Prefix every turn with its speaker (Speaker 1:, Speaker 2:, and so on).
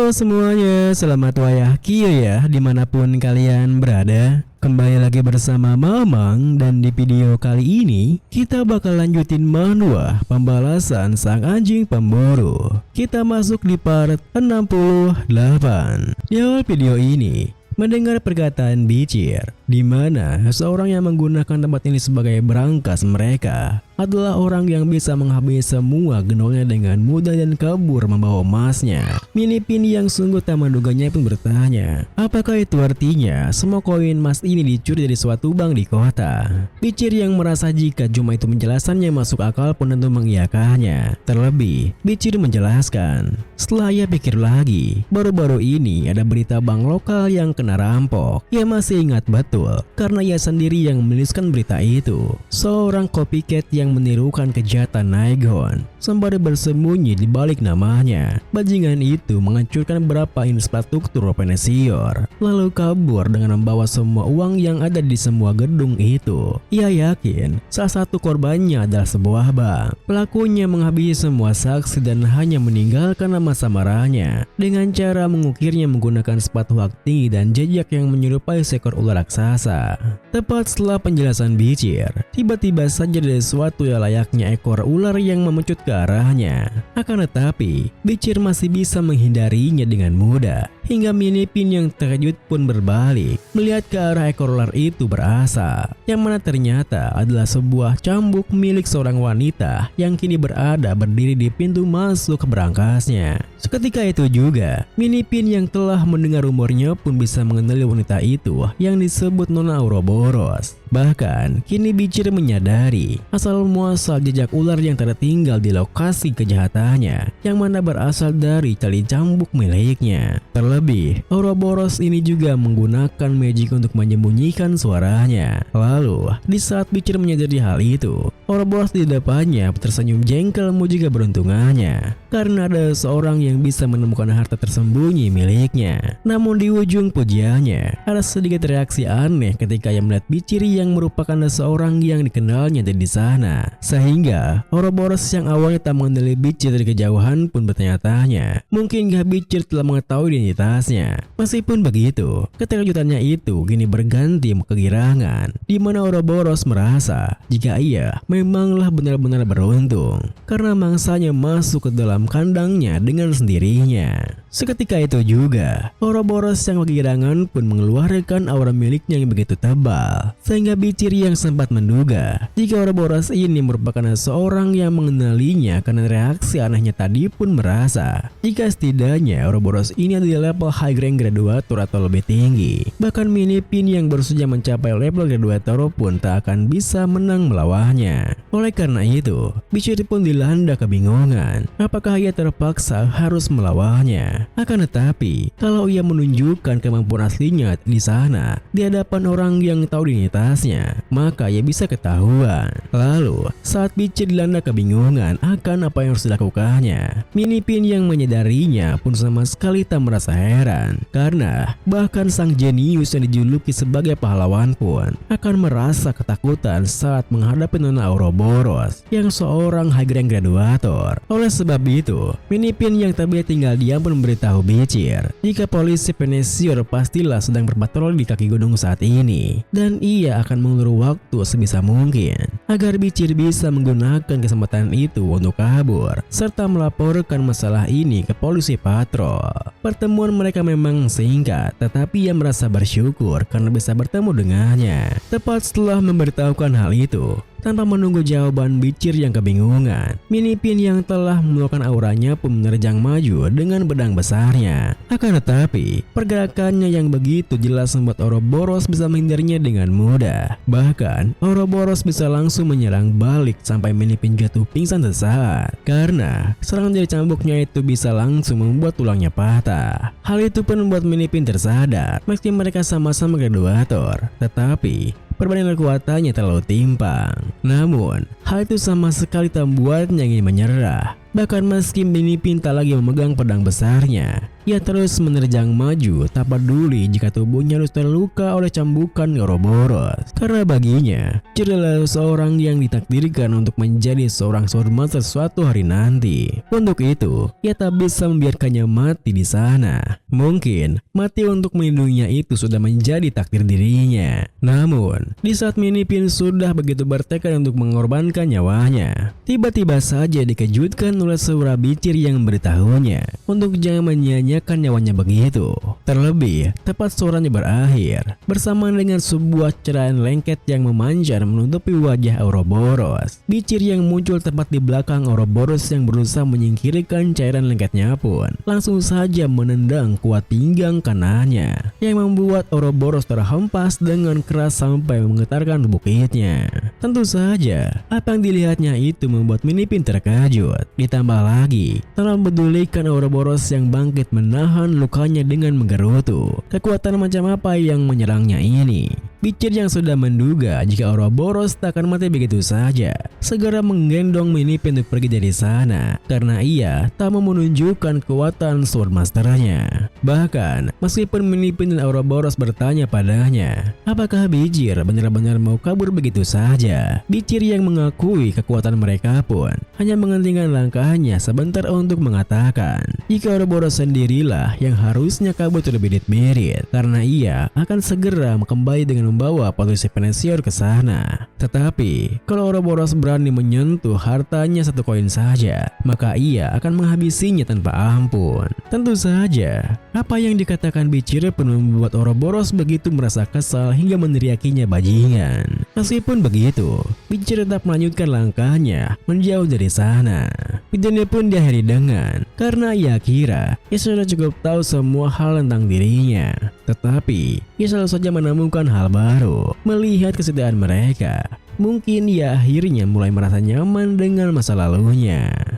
Speaker 1: Halo semuanya, selamat wayahkio ya dimanapun kalian berada. Kembali lagi bersama Mamang, dan di video kali ini kita bakal lanjutin manhwa pembalasan sang anjing pemburu. Kita masuk di part 68. Di awal video ini mendengar perkataan Bicir, di mana seorang yang menggunakan tempat ini sebagai berangkas mereka adalah orang yang bisa menghabisi semua gendongnya dengan mudah dan kabur membawa emasnya. Minipin yang sungguh tak menduganya pun bertanya, apakah itu artinya semua koin emas ini dicuri dari suatu bank di kota? Bicir yang merasa jika cuma itu penjelasannya masuk akal pun tentu mengiyakannya. Terlebih, Bicir menjelaskan, setelah ia pikir lagi, baru-baru ini ada berita bank lokal yang kena rampok. Ia masih ingat betul, karena ia sendiri yang menuliskan berita itu. Seorang copycat yang menirukan kejahatan Naigon sembari bersembunyi di balik namanya. Bajingan itu menghancurkan beberapa infrastruktur Venesior, lalu kabur dengan membawa semua uang yang ada di semua gedung itu. Ia yakin salah satu korbannya adalah sebuah bank. Pelakunya menghabisi semua saksi dan hanya meninggalkan nama samarannya dengan cara mengukirnya menggunakan sepatu hak tinggi dan jejak yang menyerupai seekor ular raksasa. Tepat setelah penjelasan Bicir, tiba-tiba saja dari suatu yang layaknya ekor ular yang memecut ke arahnya. Akan tetapi, Bicir masih bisa menghindarinya dengan mudah. Hingga Minipin yang terkejut pun berbalik melihat ke arah ekor ular itu berasal, yang mana ternyata adalah sebuah cambuk milik seorang wanita yang kini berada berdiri di pintu masuk ke berangkasnya. Seketika itu juga, Minipin yang telah mendengar rumornya pun bisa mengenali wanita itu yang disebut Nona Ouroboros. Bahkan, kini Bicir menyadari asal muasal jejak ular yang tertinggal di lokasi kejahatannya, yang mana berasal dari tali cambuk miliknya. Terlebih, Ouroboros ini juga menggunakan magic untuk menyembunyikan suaranya. Lalu, di saat Bicir menyadari hal itu, Ouroboros di depannya tersenyum jengkel memuji keberuntungannya, karena ada seorang yang bisa menemukan harta tersembunyi miliknya. Namun di ujung pujiannya, ada sedikit reaksi aneh ketika ia melihat Bicir yang merupakan seorang yang dikenalnya di sana. Sehingga Ouroboros yang awalnya tak mengenali Bicir dari kejauhan pun bertanya-tanya, mungkinkah Bicir telah mengetahui identitasnya? Meskipun begitu, keterkejutannya itu kini berganti kegirangan, di mana Ouroboros merasa jika ia memanglah benar-benar beruntung karena mangsanya masuk ke dalam kandangnya dengan sendirinya. Seketika itu juga, Ouroboros yang kegirangan pun mengeluarkan aura miliknya yang begitu tebal, sehingga Bicir yang sempat menduga jika Ouroboros ini merupakan seorang yang mengenalinya karena reaksi anehnya tadi pun merasa jika setidaknya Ouroboros ini adalah level high rank graduator atau lebih tinggi. Bahkan Minipin yang baru saja mencapai level graduator pun tak akan bisa menang melawannya. Oleh karena itu, Bicir pun dilanda kebingungan apakah ia terpaksa harus melawannya. Akan tetapi, kalau ia menunjukkan kemampuan aslinya di sana di hadapan orang yang tahu identitasnya, maka ia bisa ketahuan. Lalu, saat Bicir dilanda kebingungan akan apa yang harus dilakukannya, Minipin yang menyadarinya pun sama sekali tak merasa heran, karena bahkan sang jenius yang dijuluki sebagai pahlawan pun akan merasa ketakutan saat menghadapi Nona Ouroboros yang seorang high rank graduator. Oleh sebab itu, Minipin yang tak bisa tinggal diam pun memberitahu Bicir jika polisi Venesior pastilah sedang berpatroli di kaki gunung saat ini, dan ia akan mengulur waktu sebisa mungkin agar Bicir bisa menggunakan kesempatan itu untuk kabur serta melaporkan masalah ini ke polisi patrol. Pertemuan mereka memang singkat, tetapi ia merasa bersyukur karena bisa bertemu dengannya. Tepat setelah memberitahukan hal itu, tanpa menunggu jawaban Bicir yang kebingungan, Minipin yang telah mengeluarkan auranya pun menerjang maju dengan pedang besarnya. Akan tetapi, pergerakannya yang begitu jelas membuat Ouroboros bisa menghindarinya dengan mudah. Bahkan, Ouroboros bisa langsung menyerang balik sampai Minipin jatuh pingsan sesaat, karena serangan dari cambuknya itu bisa langsung membuat tulangnya patah. Hal itu pun membuat Minipin tersadar, meski mereka sama-sama graduator, tetapi perbandingan kekuatannya terlalu timpang. Namun, hal itu sama sekali tak membuatnya ingin menyerah. Bahkan meski Minipin tak lagi memegang pedang besarnya, ia terus menerjang maju tak peduli jika tubuhnya harus terluka oleh cambukan Ouroboros. Karena baginya, Beacher adalah seorang yang ditakdirkan untuk menjadi seorang Swordmaster suatu hari nanti. Untuk itu, ia tak bisa membiarkannya mati di sana. Mungkin mati untuk melindunginya itu sudah menjadi takdir dirinya. Namun, di saat Minipin sudah begitu bertekad untuk mengorbankan nyawanya, tiba-tiba saja dikejutkan oleh suara Beacher yang memberitahunya untuk jangan menyanyiakan nyawanya begitu. Terlebih, tepat suaranya berakhir bersamaan dengan sebuah cerahan lengket yang memancar menutupi wajah Ouroboros. Beacher yang muncul tepat di belakang Ouroboros yang berusaha menyingkirkan cairan lengketnya pun langsung saja menendang kuat pinggang kanannya yang membuat Ouroboros terhempas dengan keras sampai menggetarkan bukitnya. Tentu saja, apa yang dilihatnya itu membuat Minipin terkejut. Ditambah lagi, tanpa mempedulikan Ouroboros yang bangkit menahan lukanya dengan menggerutu. Kekuatan macam apa yang menyerangnya ini? Beacher yang sudah menduga jika Ouroboros tak akan mati begitu saja, segera menggendong Minipin untuk pergi dari sana karena ia tak mau menunjukkan kekuatan Swordmasternya. Bahkan, meskipun Minipin dan Ouroboros bertanya padanya, apakah Beacher benar-benar mau kabur begitu saja? Beacher yang mengakui kekuatan mereka pun hanya menghentikan langkahnya sebentar untuk mengatakan jika Ouroboros sendirilah yang harusnya kabur terlebih berit karena ia akan segera kembali dengan membawa Padusi Penasior ke sana. Tetapi, kalau Ouroboros berani menyentuh hartanya satu koin saja, maka ia akan menghabisinya tanpa ampun. Tentu saja, apa yang dikatakan Beacher pun membuat Ouroboros begitu merasa kesal hingga meneriakinya bajingan. Meskipun begitu, Beacher tetap melanjutkan langkahnya menjauh dari sana. Videonya pun diakhiri dengan karena ia kira ia sudah cukup tahu semua hal tentang dirinya. Tetapi, ia selalu saja menemukan hal baru. Melihat kesetiaan mereka, mungkin ia akhirnya mulai merasa nyaman dengan masa lalunya.